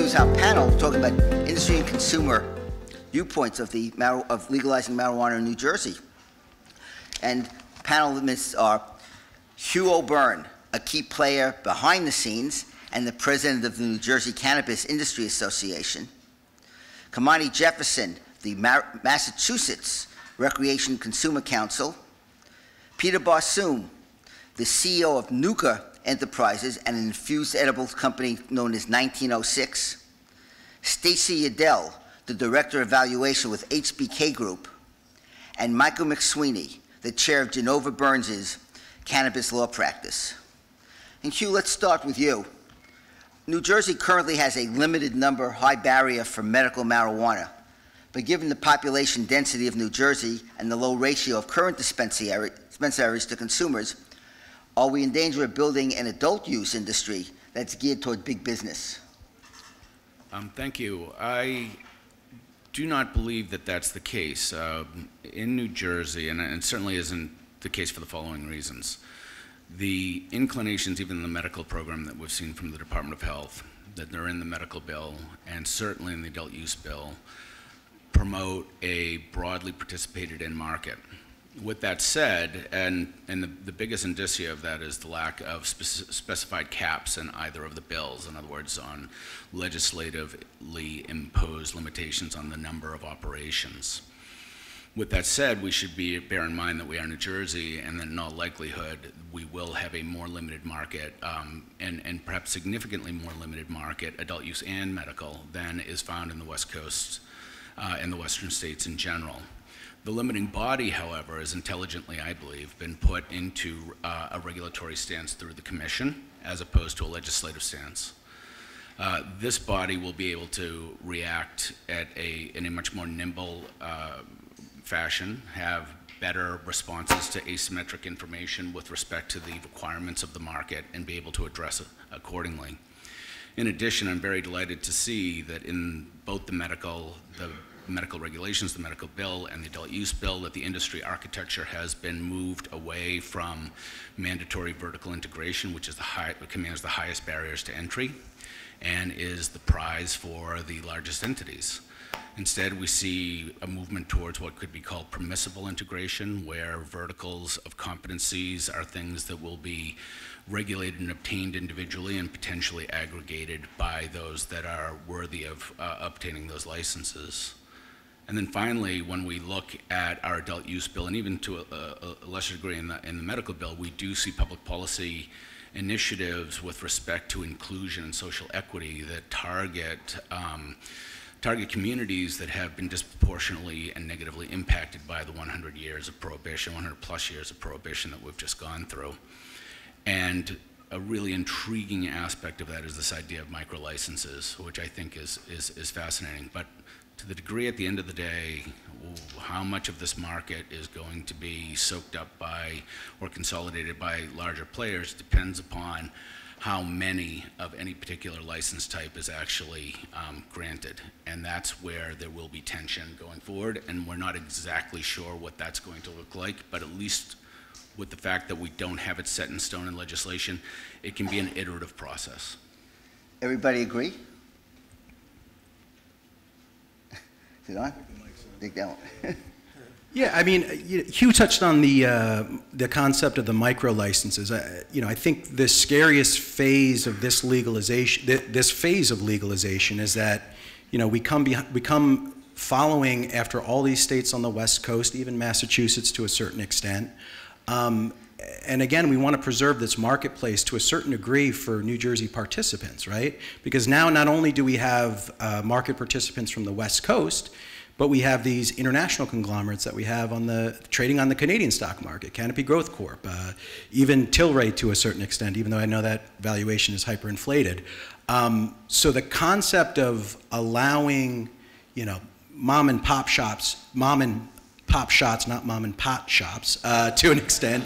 continues our panel talking about industry and consumer viewpoints of legalizing marijuana in New Jersey. And panelists are Hugh O'Beirne, a key player behind the scenes and the president of the New Jersey Cannabis Industry Association. Kamani Jefferson, the Massachusetts Recreational Consumer Council. Peter Barsoom, the CEO of Nuka Enterprises and an infused edibles company known as 1906. Stacey Udell, the Director of Valuation with HBK Group. And Michael McQueeny, the chair of Genova Burns' cannabis law practice. And Hugh, let's start with you. New Jersey currently has a limited number, high barrier for medical marijuana. But given the population density of New Jersey and the low ratio of current dispensaries to consumers, are we in danger of building an adult use industry that's geared toward big business? Thank you. I do not believe that that's the case. In New Jersey, and it certainly isn't the case for the following reasons. The inclinations, even in the medical program that we've seen from the Department of Health, that they're in the medical bill and certainly in the adult use bill, promote a broadly participated in market. With that said, and the biggest indicia of that is the lack of specified caps in either of the bills, in other words, on legislatively imposed limitations on the number of operations. With that said, we should bear in mind that we are New Jersey, and that in all likelihood, we will have a more limited market, and perhaps significantly more limited market, adult use and medical, than is found in the West Coast and the Western states in general. The limiting body, however, has intelligently, I believe, been put into a regulatory stance through the Commission, as opposed to a legislative stance. This body will be able to react in a much more nimble fashion, have better responses to asymmetric information with respect to the requirements of the market, and be able to address it accordingly. In addition, I'm very delighted to see that in both the medical regulations, the medical bill, and the adult use bill, that the industry architecture has been moved away from mandatory vertical integration, which commands the highest barriers to entry, and is the prize for the largest entities. Instead, we see a movement towards what could be called permissible integration, where verticals of competencies are things that will be regulated and obtained individually and potentially aggregated by those that are worthy of obtaining those licenses. And then finally, when we look at our adult use bill, and even to a lesser degree in the medical bill, we do see public policy initiatives with respect to inclusion and social equity that target communities that have been disproportionately and negatively impacted by the 100 years of prohibition, 100 plus years of prohibition that we've just gone through. And a really intriguing aspect of that is this idea of micro licenses, which I think is fascinating. But to the degree at the end of the day, how much of this market is going to be soaked up by or consolidated by larger players depends upon how many of any particular license type is actually granted. And that's where there will be tension going forward, and we're not exactly sure what that's going to look like, but at least with the fact that we don't have it set in stone in legislation, it can be an iterative process. Everybody agree? Is it on? Take that one. Yeah, I mean, Hugh touched on the concept of the micro licenses. I think the scariest phase of this legalization, this phase of legalization, is that we come following after all these states on the West Coast, even Massachusetts to a certain extent. And again, we want to preserve this marketplace to a certain degree for New Jersey participants, right? Because now not only do we have market participants from the West Coast, but we have these international conglomerates that we have trading on the Canadian stock market, Canopy Growth Corp, even Tilray to a certain extent, even though I know that valuation is hyperinflated. So the concept of allowing, mom and pop shops, not mom and pot shops, to an extent,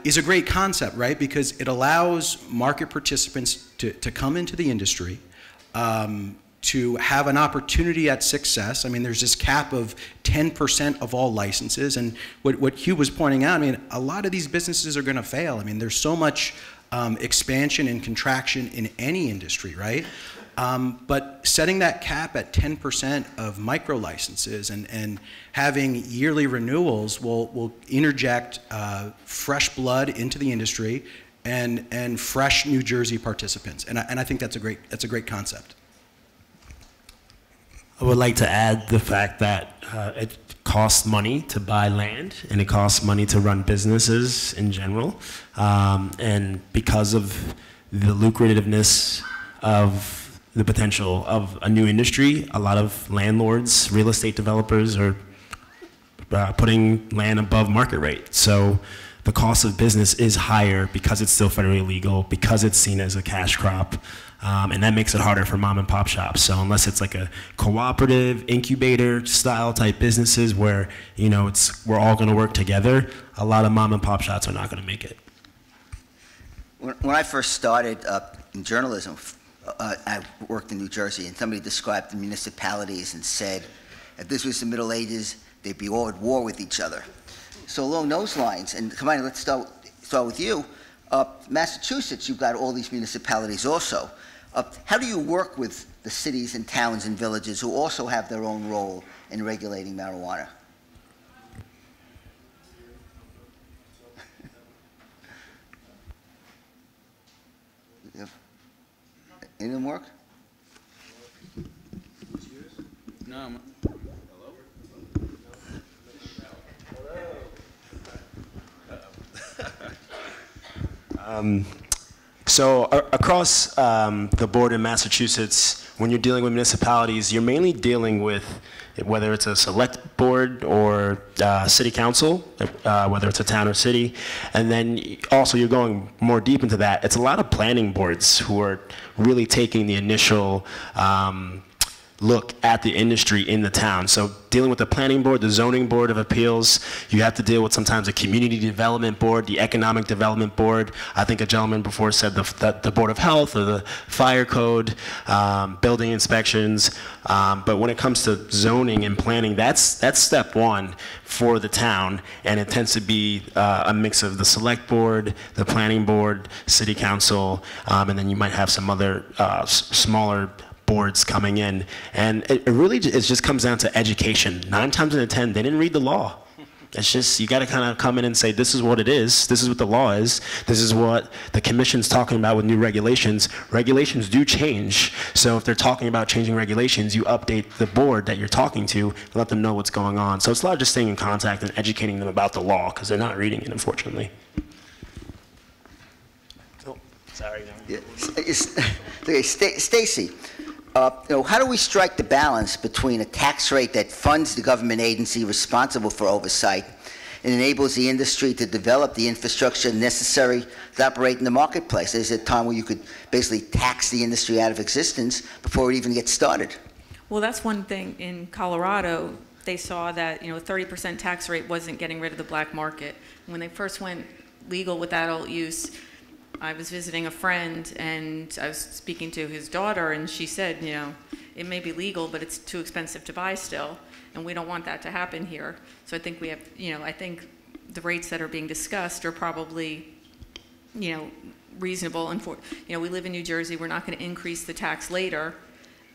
is a great concept, right? Because it allows market participants to come into the industry, to have an opportunity at success. I mean, there's this cap of 10% of all licenses, and what Hugh was pointing out, I mean, a lot of these businesses are going to fail. I mean, there's so much expansion and contraction in any industry, right? But setting that cap at 10% of micro licenses and having yearly renewals will interject fresh blood into the industry and fresh New Jersey participants, and I think that's a great concept. I would like to add the fact that it costs money to buy land and it costs money to run businesses in general. And because of the lucrativeness of the potential of a new industry, a lot of landlords, real estate developers are putting land above market rate. So the cost of business is higher because it's still federally legal, because it's seen as a cash crop. And that makes it harder for mom and pop shops. So unless it's like a cooperative incubator style type businesses where, you know, we're all going to work together, a lot of mom and pop shops are not going to make it. When I first started in journalism, I worked in New Jersey, and somebody described the municipalities and said, if this was the Middle Ages, they'd be all at war with each other. So along those lines, and Kamani, let's start with you. Massachusetts, you've got all these municipalities also. How do you work with the cities and towns and villages who also have their own role in regulating marijuana? Any of them work? No. So across the board in Massachusetts, when you're dealing with municipalities, you're mainly dealing with whether it's a select board or city council, whether it's a town or city, and then also you're going more deep into that. It's a lot of planning boards who are really taking the initial look at the industry in the town. So dealing with the planning board, the zoning board of appeals, you have to deal with sometimes a community development board, the economic development board. I think a gentleman before said the board of health or the fire code, building inspections. But when it comes to zoning and planning, that's step one for the town, and it tends to be a mix of the select board, the planning board, city council, and then you might have some other smaller boards coming in, and it really just comes down to education. 9 times out of 10, they didn't read the law. It's just, you got to kind of come in and say, this is what it is, this is what the law is, this is what the commission's talking about with new regulations. Regulations do change, so if they're talking about changing regulations, you update the board that you're talking to and let them know what's going on. So it's a lot of just staying in contact and educating them about the law, because they're not reading it, unfortunately. Oh, sorry. Yeah. Stacey, how do we strike the balance between a tax rate that funds the government agency responsible for oversight and enables the industry to develop the infrastructure necessary to operate in the marketplace? There's a time where you could basically tax the industry out of existence before it even gets started. Well, that's one thing. In Colorado, they saw that, a 30% tax rate wasn't getting rid of the black market. When they first went legal with adult use, I was visiting a friend, and I was speaking to his daughter, and she said, it may be legal, but it's too expensive to buy still, and we don't want that to happen here. So I think we have, I think the rates that are being discussed are probably, reasonable. And we live in New Jersey. We're not going to increase the tax later.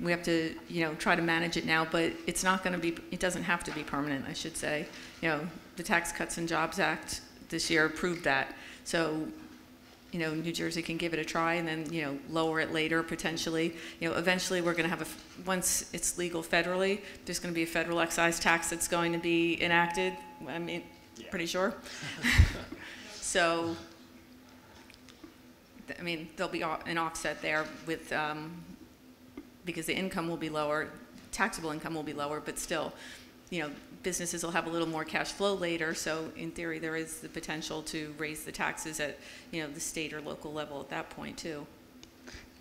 We have to, try to manage it now, but it's not going to be, it doesn't have to be permanent, I should say. The Tax Cuts and Jobs Act this year approved that. So, New Jersey can give it a try and then, lower it later potentially. Eventually we're going to have once it's legal federally, there's going to be a federal excise tax that's going to be enacted. I mean, yeah. Pretty sure. So, I mean, there'll be an offset there with, because the income will be lower, taxable income will be lower, but still, businesses will have a little more cash flow later, so in theory there is the potential to raise the taxes at the state or local level at that point too.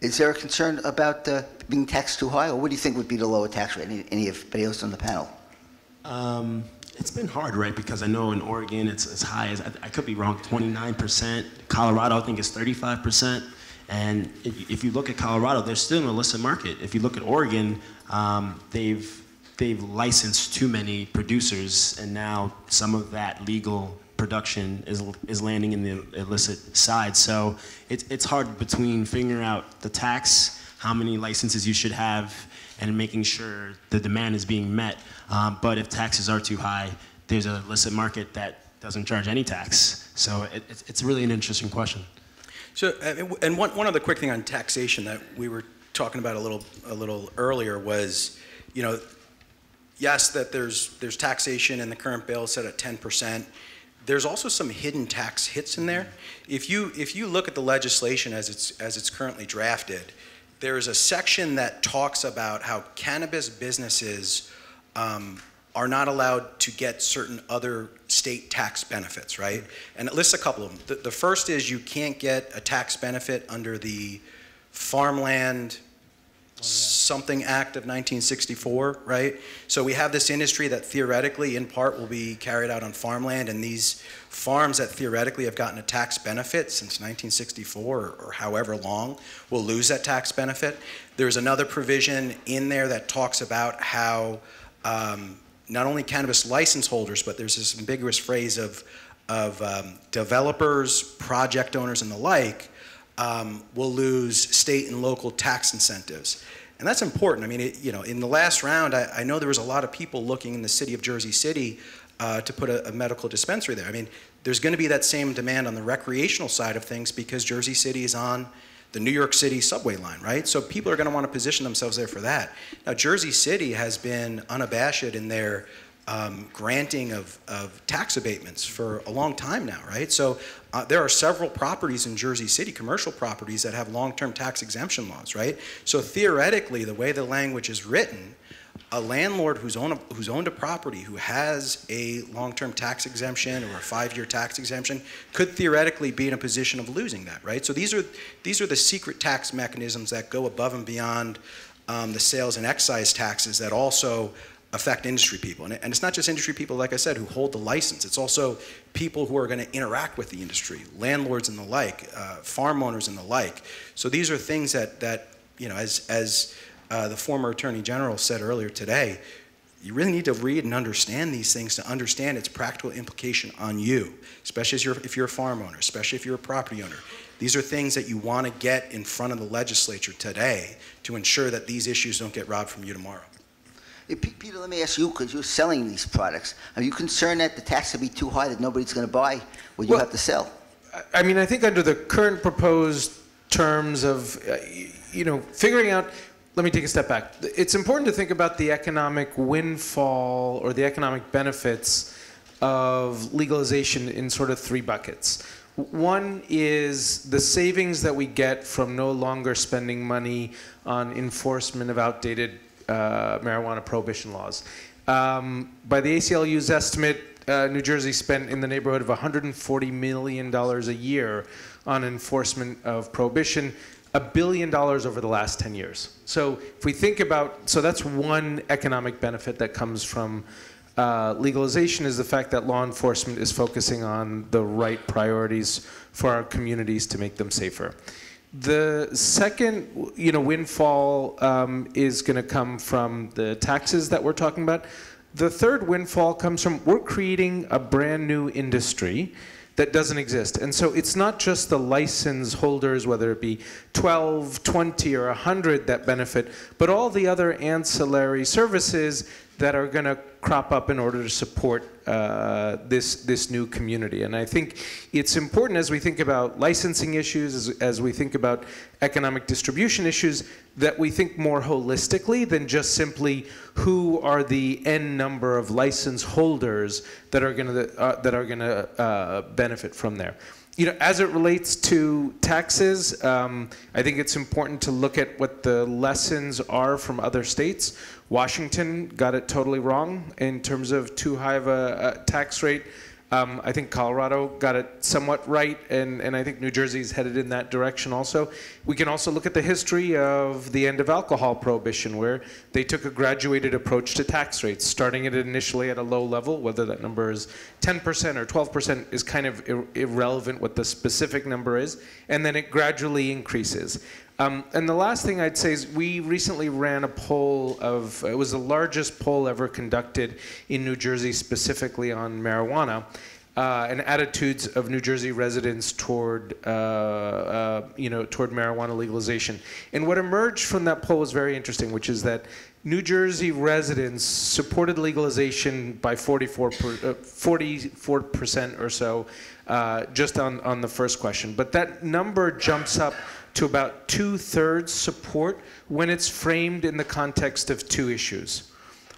Is there a concern about being taxed too high, or what do you think would be the lower tax rate? Anybody else on the panel? It's been hard, right? Because I know in Oregon it's as high as, I could be wrong, 29%. Colorado I think is 35%. And if you look at Colorado, there's still an illicit market. If you look at Oregon, they've licensed too many producers, and now some of that legal production is landing in the illicit side. So it's hard between figuring out the tax, how many licenses you should have, and making sure the demand is being met. But if taxes are too high, there's an illicit market that doesn't charge any tax. So it's really an interesting question. So, and one other quick thing on taxation that we were talking about a little earlier was, you know, yes, that there's taxation in the current bill set at 10%. There's also some hidden tax hits in there. If you look at the legislation as it's currently drafted, there is a section that talks about how cannabis businesses are not allowed to get certain other state tax benefits, right? And it lists a couple of them. The first is you can't get a tax benefit under the Farmland something Act of 1964, right? So we have this industry that theoretically, in part, will be carried out on farmland, and these farms that theoretically have gotten a tax benefit since 1964 or however long will lose that tax benefit. There's another provision in there that talks about how not only cannabis license holders, but there's this ambiguous phrase of developers, project owners, and the like, will lose state and local tax incentives. And that's important. I mean, you know, in the last round, I know there was a lot of people looking in the city of Jersey City to put a medical dispensary there. I mean, there's going to be that same demand on the recreational side of things because Jersey City is on the New York City subway line, right? So people are going to want to position themselves there for that. Now, Jersey City has been unabashed in their granting of tax abatements for a long time now, right? So there are several properties in Jersey City, commercial properties, that have long-term tax exemption laws, right? So theoretically, the way the language is written, a landlord who's owned a property who has a long-term tax exemption or a 5-year tax exemption could theoretically be in a position of losing that, right? So these are the secret tax mechanisms that go above and beyond the sales and excise taxes that also affect industry people. And it's not just industry people, like I said, who hold the license. It's also people who are going to interact with the industry, landlords and the like, farm owners and the like. So these are things that you know, as the former Attorney General said earlier today, you really need to read and understand these things to understand its practical implication on you, especially if you're a farm owner, especially if you're a property owner. These are things that you want to get in front of the legislature today to ensure that these issues don't get robbed from you tomorrow. Hey, Peter, let me ask you, because you're selling these products, are you concerned that the tax will be too high that nobody's going to buy what you have to sell? I mean, I think under the current proposed terms of, you know, figuring out, let me take a step back. It's important to think about the economic windfall or the economic benefits of legalization in sort of 3 buckets. One is the savings that we get from no longer spending money on enforcement of outdated marijuana prohibition laws. By the ACLU's estimate, New Jersey spent in the neighborhood of $140 million a year on enforcement of prohibition, $1 billion over the last 10 years. So if we think about, so that's one economic benefit that comes from legalization, is the fact that law enforcement is focusing on the right priorities for our communities to make them safer. The second, you know, windfall is going to come from the taxes that we're talking about. The third windfall comes from, we're creating a brand new industry that doesn't exist. And so it's not just the license holders, whether it be 12, 20, or 100 that benefit, but all the other ancillary services that are going to crop up in order to support this new community. And I think it's important as we think about licensing issues, as we think about economic distribution issues, that we think more holistically than just simply who are the N number of license holders that are going to benefit from there. You know, as it relates to taxes, I think it's important to look at what the lessons are from other states. Washington got it totally wrong in terms of too high of a tax rate. I think Colorado got it somewhat right, and I think New Jersey's headed in that direction also. We can also look at the history of the end of alcohol prohibition, where they took a graduated approach to tax rates, starting it initially at a low level. Whether that number is 10% or 12% is kind of irrelevant what the specific number is, and then it gradually increases. And the last thing I'd say is we recently ran a poll it was the largest poll ever conducted in New Jersey specifically on marijuana and attitudes of New Jersey residents toward, toward marijuana legalization. And what emerged from that poll was very interesting, which is that New Jersey residents supported legalization by 44% or so just on the first question. But that number jumps up to about 2/3 support when it's framed in the context of two issues.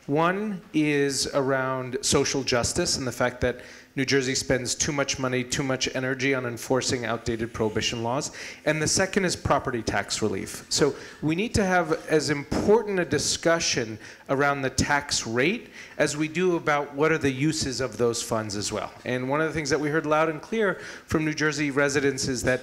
One is around social justice and the fact that New Jersey spends too much money, too much energy on enforcing outdated prohibition laws. And the second is property tax relief. So we need to have as important a discussion around the tax rate as we do about what are the uses of those funds as well. And one of the things that we heard loud and clear from New Jersey residents is that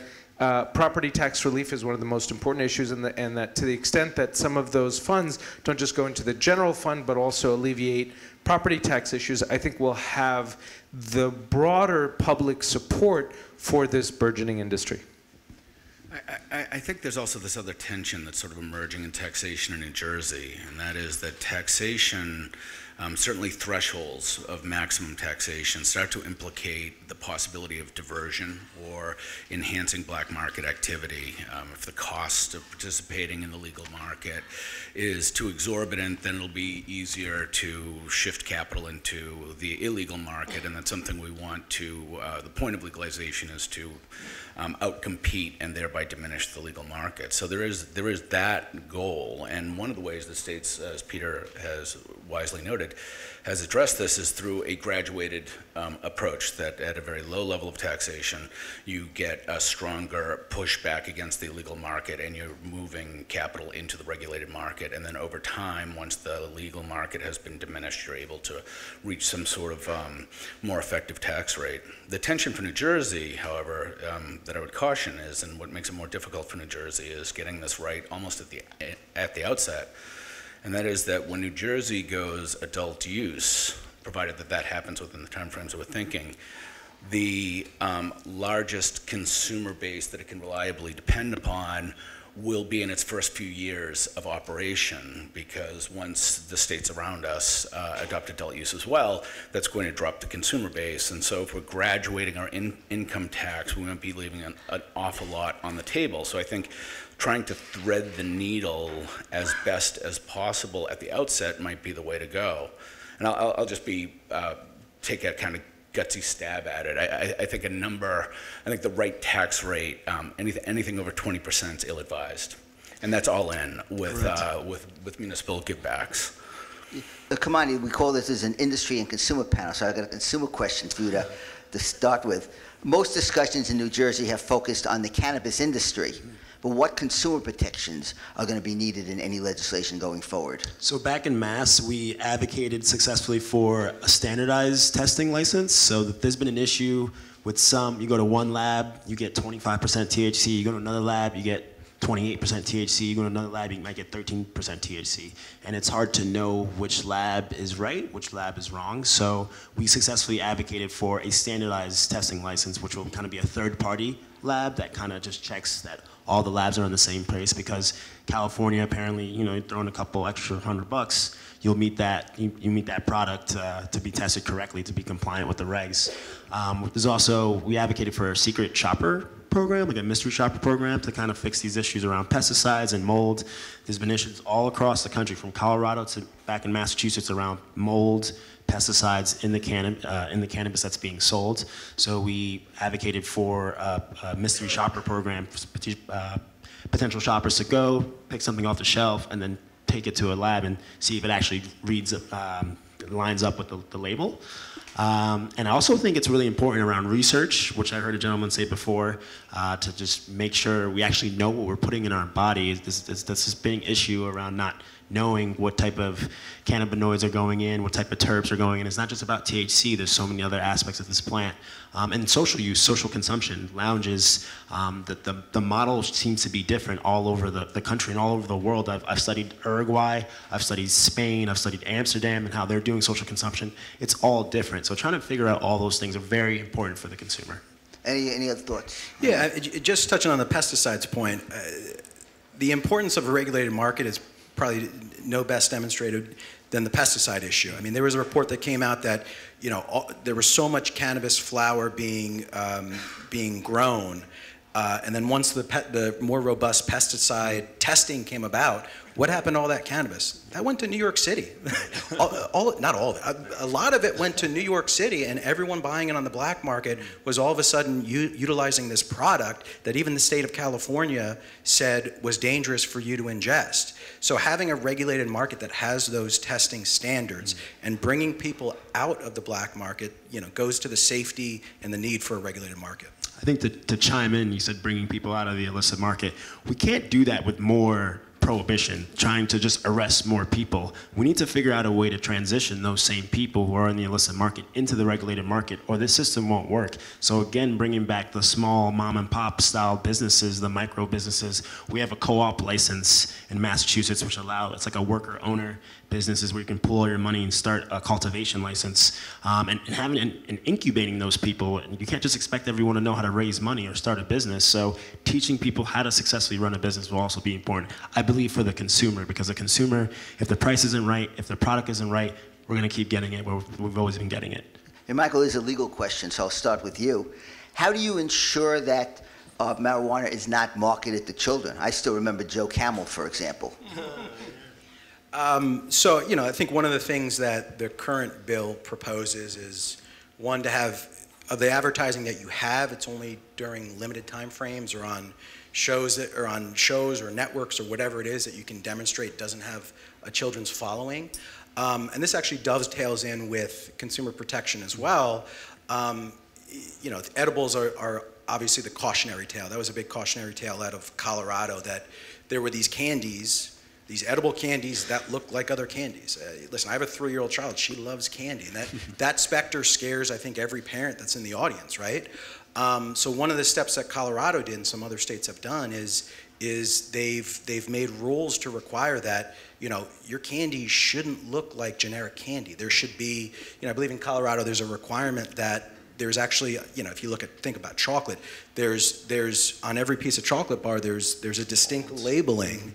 property tax relief is one of the most important issues, and that to the extent that some of those funds don't just go into the general fund but also alleviate property tax issues, I think we'll have the broader public support for this burgeoning industry. I think there's also this other tension that's sort of emerging in taxation in New Jersey, and that is that taxation, certainly thresholds of maximum taxation, start to implicate the possibility of diversion or enhancing black market activity. If the cost of participating in the legal market is too exorbitant, then it'll be easier to shift capital into the illegal market, and that's something we want to, the point of legalization is to outcompete and thereby diminish the legal market. So there is that goal, and one of the ways the states, as Peter has wisely noted, has addressed this is through a graduated approach that at a very low level of taxation, you get a stronger pushback against the illegal market and you're moving capital into the regulated market. And then over time, once the legal market has been diminished, you're able to reach some sort of more effective tax rate. The tension for New Jersey, however, that I would caution is, and what makes it more difficult for New Jersey is getting this right almost at the outset. And that is that when New Jersey goes adult use, provided that that happens within the timeframes that we're thinking, the largest consumer base that it can reliably depend upon will be in its first few years of operation, because once the states around us adopt adult use as well, that's going to drop the consumer base. And so if we're graduating our income tax, we won't be leaving an awful lot on the table. So I think trying to thread the needle as best as possible at the outset might be the way to go. And I'll just take a kind of gutsy stab at it. I think the right tax rate, anything over 20% is ill-advised. And that's all in with municipal givebacks. Kamani, we call this as an industry and consumer panel, so I've got a consumer question for you to start with. Most discussions in New Jersey have focused on the cannabis industry. But what consumer protections are going to be needed in any legislation going forward? So back in Mass, we advocated successfully for a standardized testing license. So that there's been an issue with you go to one lab, you get 25% THC, you go to another lab, you get 28% THC, you go to another lab, you might get 13% THC. And it's hard to know which lab is right, which lab is wrong. So we successfully advocated for a standardized testing license, which will kind of be a third-party lab that kind of just checks that all the labs are on the same place, because California apparently, you throw in a couple extra $100, you'll meet that you meet that product to be tested correctly, to be compliant with the regs. There's also, we advocated for a secret shopper program, like a mystery shopper program, to kind of fix these issues around pesticides and mold. There's been issues all across the country, from Colorado to back in Massachusetts, around mold, pesticides in the cannabis that's being sold. So we advocated for a mystery shopper program for potential shoppers to go pick something off the shelf and then take it to a lab and see if it actually lines up with the label. And I also think it's really important around research, which I heard a gentleman say before, to just make sure we actually know what we're putting in our body. There's this big issue around not knowing what type of cannabinoids are going in, what type of terps are going in. It's not just about THC, there's so many other aspects of this plant. And social use, social consumption, lounges, the model seems to be different all over the country and all over the world. I've studied Uruguay, I've studied Spain, I've studied Amsterdam and how they're doing social consumption. It's all different. So trying to figure out all those things are very important for the consumer. Any other thoughts? Yeah, just touching on the pesticides point, the importance of a regulated market is probably no best demonstrated than the pesticide issue. I mean, there was a report that came out that, you know, there was so much cannabis flower being grown, and then once the more robust pesticide testing came about, what happened to all that cannabis? That went to New York City. Not all of it. A lot of it went to New York City, and everyone buying it on the black market was all of a sudden utilizing this product that even the state of California said was dangerous for you to ingest. So having a regulated market that has those testing standards and bringing people out of the black market, you know, goes to the safety and the need for a regulated market. I think to chime in, you said bringing people out of the illicit market. We can't do that with more prohibition, trying to just arrest more people. We need to figure out a way to transition those same people who are in the illicit market into the regulated market, or this system won't work. So again, bringing back the small mom and pop style businesses, the micro businesses. We have a co-op license in Massachusetts, which it's like a worker owner businesses where you can pull all your money and start a cultivation license, and having and incubating those people. And you can't just expect everyone to know how to raise money or start a business. So teaching people how to successfully run a business will also be important, I believe, for the consumer, because the consumer, if the price isn't right, if the product isn't right, we're going to keep getting it where we've always been getting it. And Michael, this is a legal question, so I'll start with you. How do you ensure that marijuana is not marketed to children? I still remember Joe Camel, for example. So, you know, I think one of the things that the current bill proposes is, one, to have the advertising that you have, it's only during limited time frames or on shows or networks or whatever it is that you can demonstrate doesn't have a children's following. And this actually dovetails in with consumer protection as well. You know, edibles are obviously the cautionary tale. That was a big cautionary tale out of Colorado, that there were these candies, these edible candies that look like other candies. Listen, I have a 3-year-old child. She loves candy. And that specter scares, I think, every parent that's in the audience, right? So one of the steps that Colorado did and some other states have done is they've made rules to require that, you know, your candy shouldn't look like generic candy. There should be, you know, I believe in Colorado there's a requirement that there's actually, you know, if you think about chocolate, there's on every piece of chocolate bar, there's a distinct labeling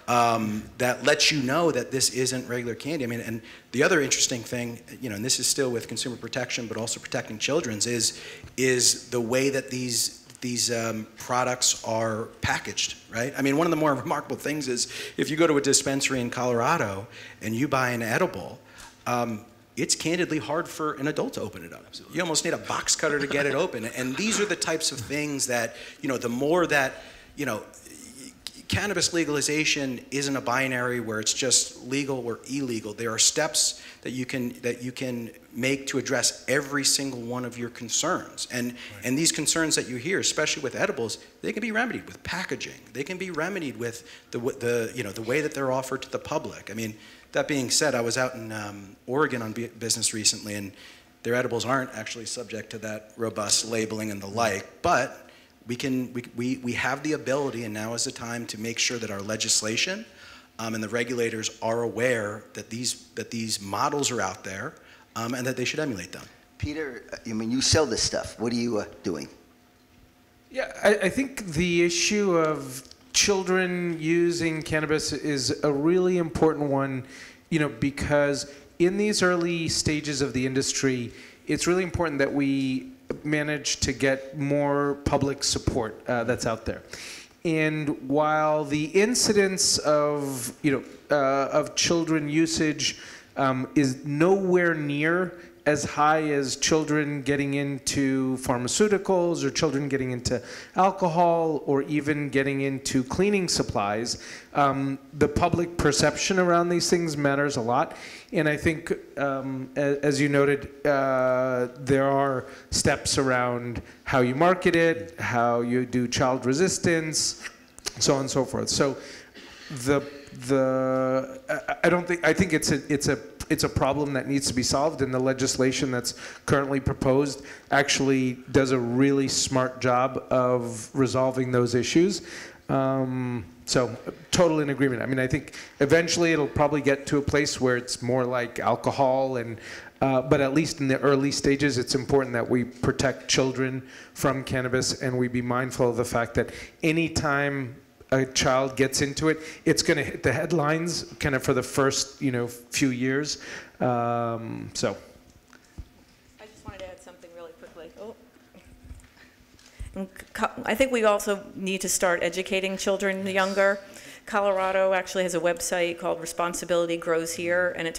that lets you know that this isn't regular candy. I mean, and the other interesting thing, you know, and this is still with consumer protection, but also protecting children's, is the way that these products are packaged, right? I mean, one of the more remarkable things is if you go to a dispensary in Colorado and you buy an edible, it's candidly hard for an adult to open it up. Absolutely. You almost need a box cutter to get it open. And these are the types of things that, you know, the more that, you know, cannabis legalization isn't a binary where it's just legal or illegal. There are steps that you can make to address every single one of your concerns. And these concerns that you hear, especially with edibles, they can be remedied with packaging. They can be remedied with the way that they're offered to the public. I mean, that being said, I was out in Oregon on business recently, and their edibles aren't actually subject to that robust labeling and the like, but we have the ability, and now is the time to make sure that our legislation and the regulators are aware that these models are out there, and that they should emulate them. Peter, I mean, you sell this stuff. What are you doing? Yeah, I think the issue of children using cannabis is a really important one, you know, because in these early stages of the industry, it's really important that we manage to get more public support that's out there. And while the incidence of, you know, of children usage is nowhere near as high as children getting into pharmaceuticals or children getting into alcohol or even getting into cleaning supplies. The public perception around these things matters a lot. And I think, as you noted, there are steps around how you market it, how you do child resistance, so on and so forth. So I think it's a problem that needs to be solved, and the legislation that's currently proposed actually does a really smart job of resolving those issues. So total in agreement. I mean, I think eventually it'll probably get to a place where it's more like alcohol, and but at least in the early stages, it's important that we protect children from cannabis, and we be mindful of the fact that any time a child gets into it, it's going to hit the headlines kind of for the first, few years. So. I just wanted to add something really quickly. I think we also need to start educating children younger. Colorado actually has a website called Responsibility Grows Here, and it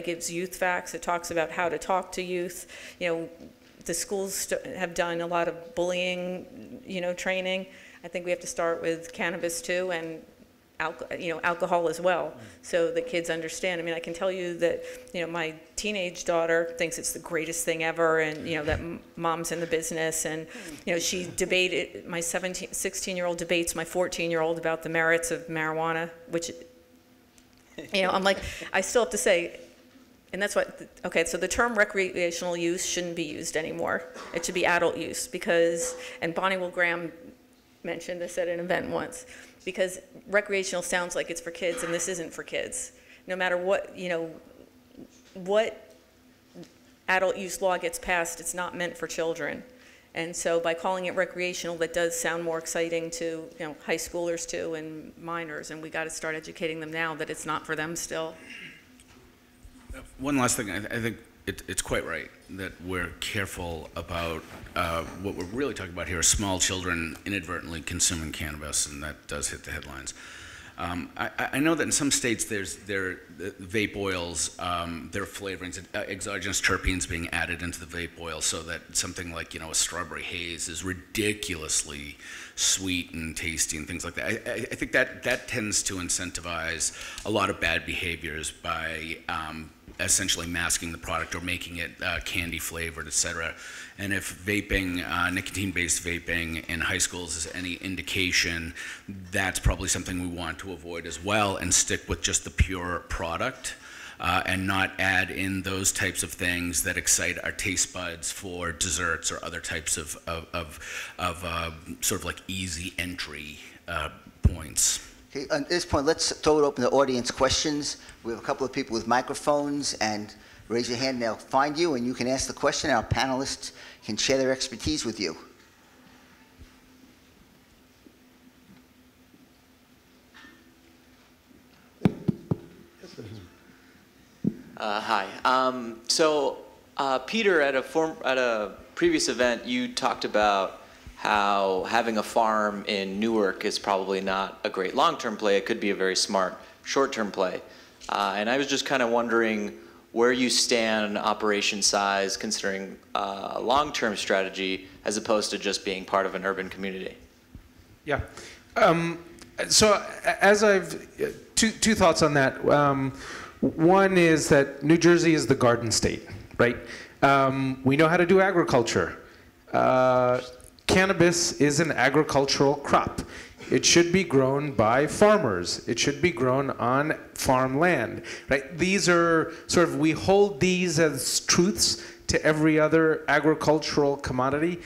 gives youth facts. It talks about how to talk to youth. The schools have done a lot of bullying, training. I think we have to start with cannabis too, and alcohol as well, so that kids understand. I mean, I can tell you that my teenage daughter thinks it's the greatest thing ever, and that mom's in the business, and she debated, my 16-year-old debates my 14-year-old about the merits of marijuana, which I'm like, I still have to say. And that's what, okay, so the term recreational use shouldn't be used anymore. It should be adult use, because, and Bonnie Will Graham mentioned this at an event once, because recreational sounds like it's for kids, and this isn't for kids. No matter what, what adult use law gets passed, it's not meant for children. And so by calling it recreational, that does sound more exciting to high schoolers too, and minors, and we got to start educating them now that it's not for them still. One last thing, I think it's quite right that we're careful about what we're really talking about here are small children inadvertently consuming cannabis, and that does hit the headlines. I know that in some states there vape oils, there are flavorings, exogenous terpenes being added into the vape oil, so that something like a strawberry haze is ridiculously sweet and tasty and things like that. I think that tends to incentivize a lot of bad behaviors by essentially masking the product or making it candy flavored, etc. And if vaping, nicotine-based vaping in high schools is any indication, that's probably something we want to avoid as well, and stick with just the pure product, and not add in those types of things that excite our taste buds for desserts or other types of sort of like easy entry points. Okay, at this point, let's throw it open to audience questions. We have a couple of people with microphones, and raise your hand and they'll find you, and you can ask the question, and our panelists can share their expertise with you. Hi. Peter, at a previous event, you talked about how having a farm in Newark is probably not a great long-term play. It could be a very smart short-term play. And I was just kind of wondering where you stand on operation size, considering a long-term strategy as opposed to just being part of an urban community. Yeah. So as two thoughts on that. One is that New Jersey is the garden state, right? We know how to do agriculture. Cannabis is an agricultural crop. It should be grown by farmers. It should be grown on farmland, right? These are sort of, we hold these as truths to every other agricultural commodity.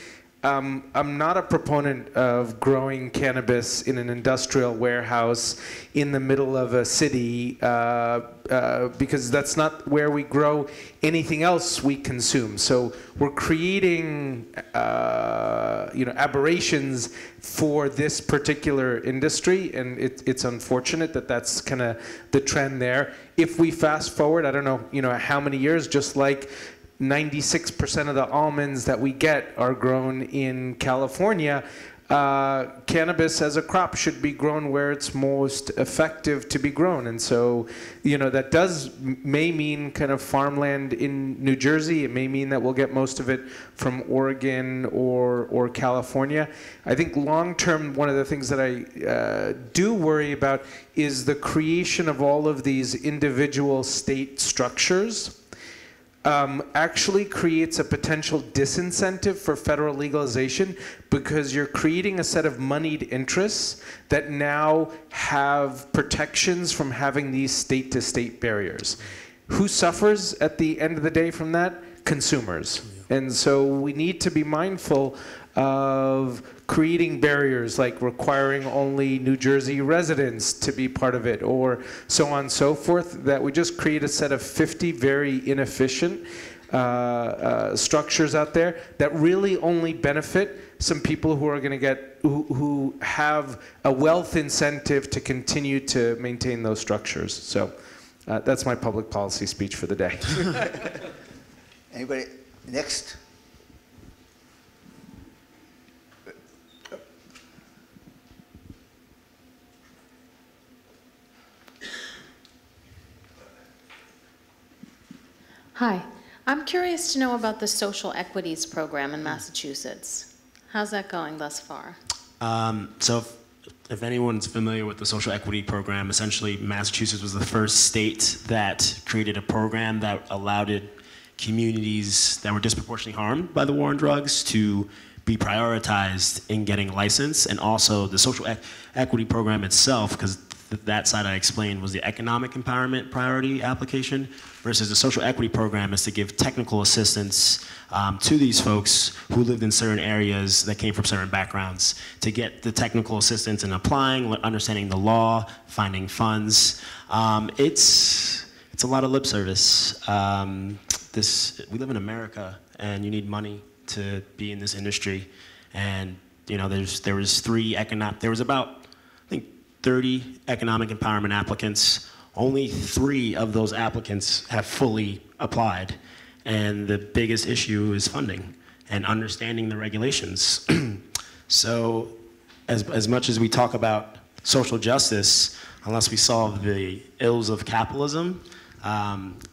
I'm not a proponent of growing cannabis in an industrial warehouse in the middle of a city because that's not where we grow anything else we consume. So we're creating aberrations for this particular industry, and it's unfortunate that that's kind of the trend there. If we fast forward, I don't know, how many years, just like 96% of the almonds that we get are grown in California. cannabis as a crop should be grown where it's most effective to be grown. And so, that may mean kind of farmland in New Jersey. It may mean that we'll get most of it from Oregon or California. I think long term, one of the things that I do worry about is the creation of all of these individual state structures. Actually creates a potential disincentive for federal legalization, because you're creating a set of moneyed interests that now have protections from having these state-to-state barriers. Who suffers at the end of the day from that? Consumers. And so we need to be mindful of creating barriers like requiring only New Jersey residents to be part of it, or so on and so forth, that we just create a set of 50 very inefficient structures out there that really only benefit some people who are going to get, who have a wealth incentive to continue to maintain those structures. So that's my public policy speech for the day. Anybody next? Hi. I'm curious to know about the social equities program in Massachusetts. How's that going thus far? So if anyone's familiar with the social equity program, essentially Massachusetts was the first state that created a program that allowed communities that were disproportionately harmed by the war on drugs to be prioritized in getting a license, and also the social equity program itself, because that side I explained was the economic empowerment priority application, versus the social equity program is to give technical assistance to these folks who lived in certain areas that came from certain backgrounds to get the technical assistance in applying, understanding the law, finding funds. It's a lot of lip service. We live in America, and you need money to be in this industry. And there was about, I think, 30 economic empowerment applicants. Only 3 of those applicants have fully applied. And the biggest issue is funding and understanding the regulations. So as much as we talk about social justice, unless we solve the ills of capitalism,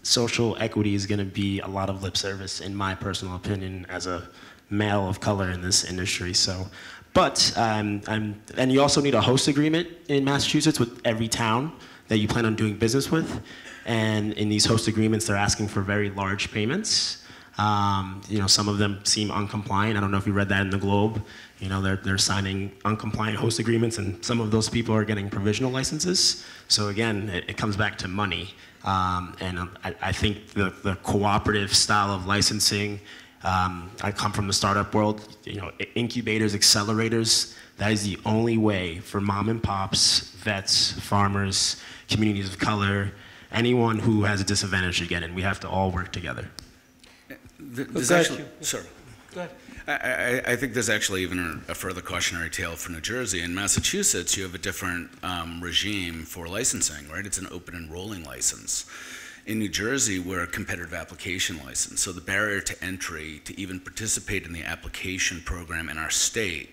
social equity is going to be a lot of lip service, in my personal opinion, as a male of color in this industry. So, but and you also need a host agreement in Massachusetts with every town that you plan on doing business with. And in these host agreements, they're asking for very large payments. Some of them seem uncompliant. I don't know if you read that in the Globe. They're signing uncompliant host agreements, and some of those people are getting provisional licenses. So again, it comes back to money. And I think the cooperative style of licensing, I come from the startup world, incubators, accelerators, that is the only way for mom and pops, vets, farmers, communities of color, anyone who has a disadvantage to get in. We have to all work together. Sorry. Go ahead. I think there's actually even a further cautionary tale for New Jersey. In Massachusetts, you have a different regime for licensing, right? It's an open enrolling license. In New Jersey, we're a competitive application license. So the barrier to entry to even participate in the application program in our state,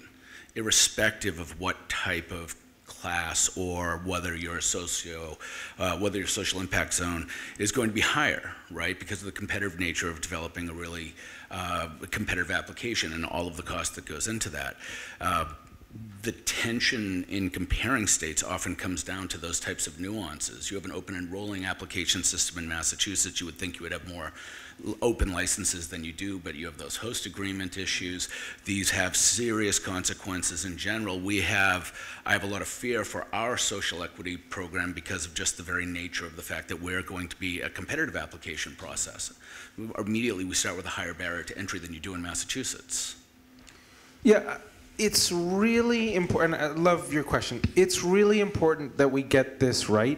irrespective of what type of class or whether your social impact zone is going to be higher, right? Because of the competitive nature of developing a really competitive application and all of the cost that goes into that. The tension in comparing states often comes down to those types of nuances. You have an open enrolling application system in Massachusetts. You would think you would have more open licenses than you do, but you have those host agreement issues. These have serious consequences in general. I have a lot of fear for our social equity program because of just the very nature of the fact that we're going to be a competitive application process. Immediately, we start with a higher barrier to entry than you do in Massachusetts. Yeah. It's really important. I love your question. It's really important that we get this right.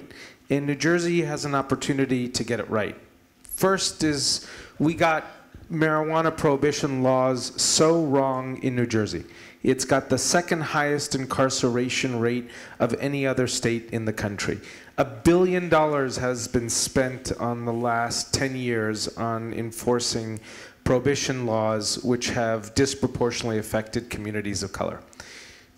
And New Jersey has an opportunity to get it right. First is we got marijuana prohibition laws so wrong in New Jersey. It's got the second highest incarceration rate of any other state in the country. $1 billion has been spent on the last 10 years on enforcing prohibition laws which have disproportionately affected communities of color.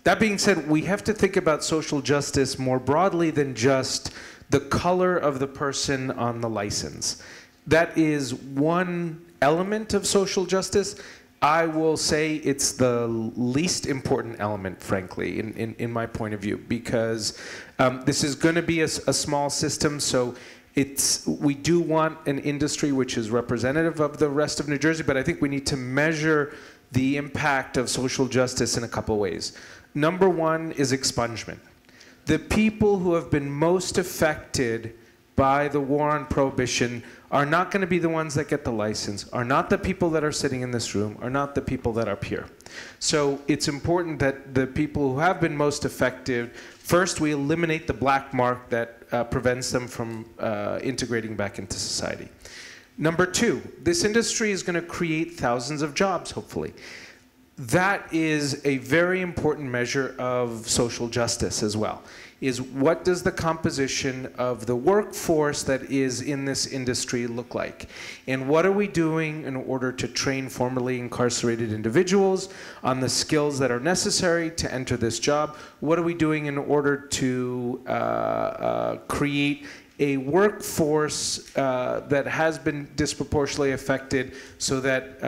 That being said, we have to think about social justice more broadly than just the color of the person on the license. That is one element of social justice. I will say it's the least important element, frankly, in my point of view, because this is going to be a small system, so we do want an industry which is representative of the rest of New Jersey, but I think we need to measure the impact of social justice in a couple ways. Number one is expungement. The people who have been most affected by the war on prohibition are not going to be the ones that get the license, are not the people that are sitting in this room, are not the people that are up here. So it's important that the people who have been most affected, first we eliminate the black mark that prevents them from integrating back into society. Number two, this industry is going to create thousands of jobs, hopefully. That is a very important measure of social justice as well, is what does the composition of the workforce that is in this industry look like? And what are we doing in order to train formerly incarcerated individuals on the skills that are necessary to enter this job? What are we doing in order to create a workforce that has been disproportionately affected so that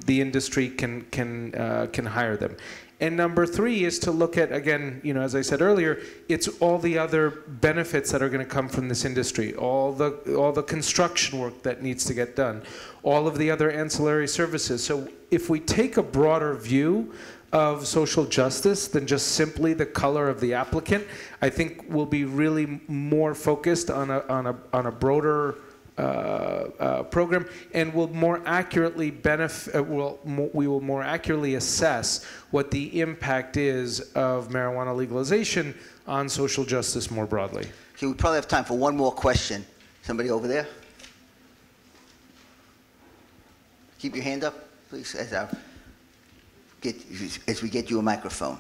the industry can hire them? And number three is to look at, again, as I said earlier, it's all the other benefits that are going to come from this industry, all the construction work that needs to get done, all of the other ancillary services. So if we take a broader view of social justice than just simply the color of the applicant, I think we'll be really more focused on a broader program, and will more accurately we will more accurately assess what the impact is of marijuana legalization on social justice more broadly. Okay, we probably have time for one more question. Somebody over there? Keep your hand up, please, as we get you a microphone.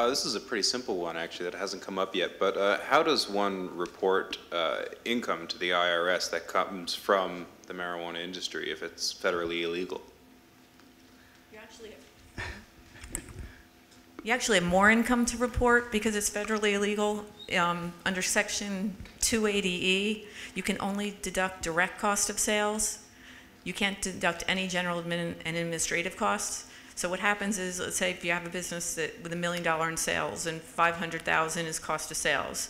This is a pretty simple one, actually, that hasn't come up yet. But how does one report income to the IRS that comes from the marijuana industry if it's federally illegal? You actually have more income to report because it's federally illegal. Under Section 280E, you can only deduct direct cost of sales. You can't deduct any general and administrative costs. So what happens is, let's say if you have a business with $1 million in sales and $500,000 is cost of sales.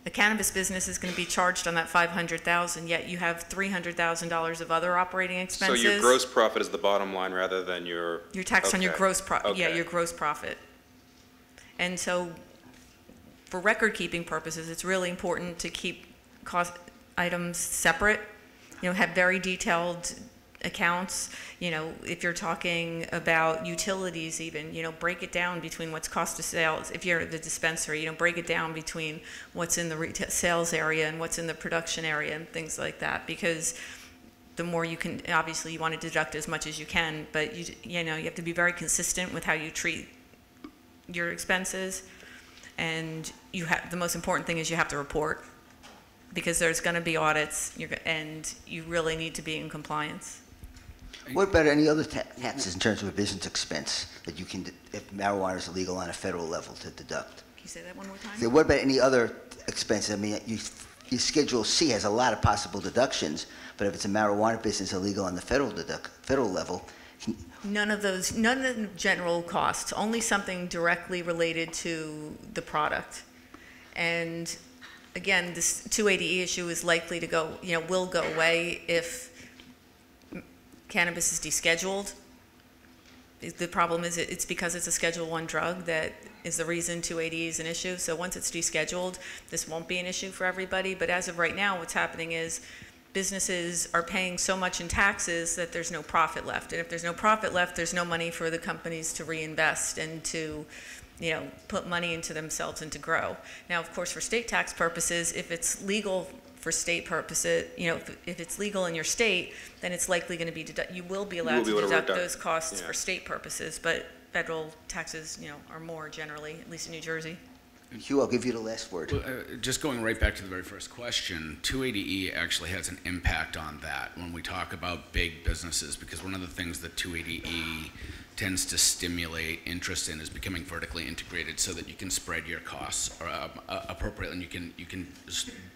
The cannabis business is going to be charged on that $500,000, yet you have $300,000 of other operating expenses. So your gross profit is the bottom line rather than your tax on your gross profit. Okay. Yeah, your gross profit. And so for record keeping purposes, it's really important to keep cost items separate, have very detailed accounts. If you're talking about utilities even, break it down between what's cost of sales. If you're the dispensary, break it down between what's in the retail sales area and what's in the production area and things like that, because the more you can, obviously you want to deduct as much as you can, but you have to be very consistent with how you treat your expenses. And the most important thing is you have to report, because there's going to be audits and you really need to be in compliance. What about any other taxes in terms of a business expense that you can, if marijuana is illegal on a federal level, to deduct? Can you say that one more time? So what about any other expenses? I mean, your Schedule C has a lot of possible deductions, but if it's a marijuana business illegal on the federal level, none of the general costs, only something directly related to the product. And again, this 280E issue is likely to will go away if cannabis is descheduled. The problem is it's because it's a Schedule I drug that is the reason 280E is an issue. So once it's descheduled, this won't be an issue for everybody. But as of right now, what's happening is businesses are paying so much in taxes that there's no profit left. And if there's no profit left, there's no money for the companies to reinvest and to put money into themselves and to grow. Now, of course, for state tax purposes, if it's legal for state purposes, if it's legal in your state, then it's likely going to be you will be allowed to deduct those costs for state purposes, but federal taxes, are more generally, at least in New Jersey. Hugh, I'll give you the last word. Well, just going right back to the very first question, 280E actually has an impact on that when we talk about big businesses, because one of the things that 280E tends to stimulate interest in is becoming vertically integrated so that you can spread your costs appropriately and you can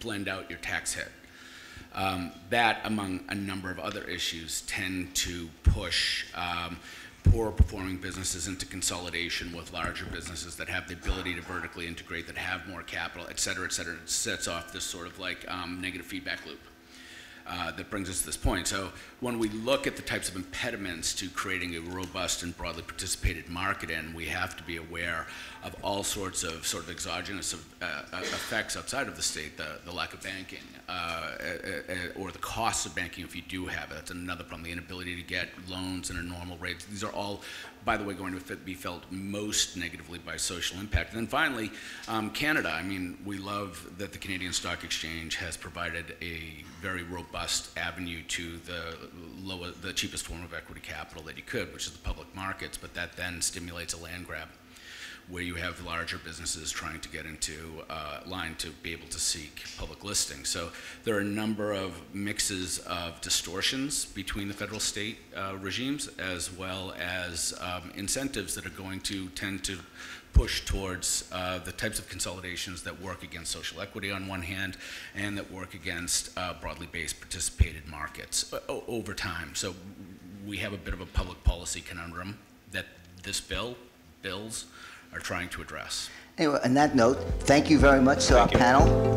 blend out your tax hit. That, among a number of other issues, tend to push poor performing businesses into consolidation with larger businesses that have the ability to vertically integrate, that have more capital, et cetera, et cetera. It sets off this sort of like negative feedback loop that brings us to this point. So when we look at the types of impediments to creating a robust and broadly participated market in, we have to be aware of all sorts of sort of exogenous effects outside of the state, the lack of banking, or the costs of banking if you do have it. That's another problem, the inability to get loans at a normal rate. These are all, by the way, going to be felt most negatively by social impact. And then finally, Canada. I mean, we love that the Canadian Stock Exchange has provided a very robust avenue to the cheapest form of equity capital that you could, which is the public markets, but that then stimulates a land grab where you have larger businesses trying to get into line to be able to seek public listing. So there are a number of mixes of distortions between the federal state regimes, as well as incentives that are going to tend to push towards the types of consolidations that work against social equity on one hand and that work against broadly based participated markets over time. So we have a bit of a public policy conundrum that this bills are trying to address. Anyway, on that note, thank you very much to our panel.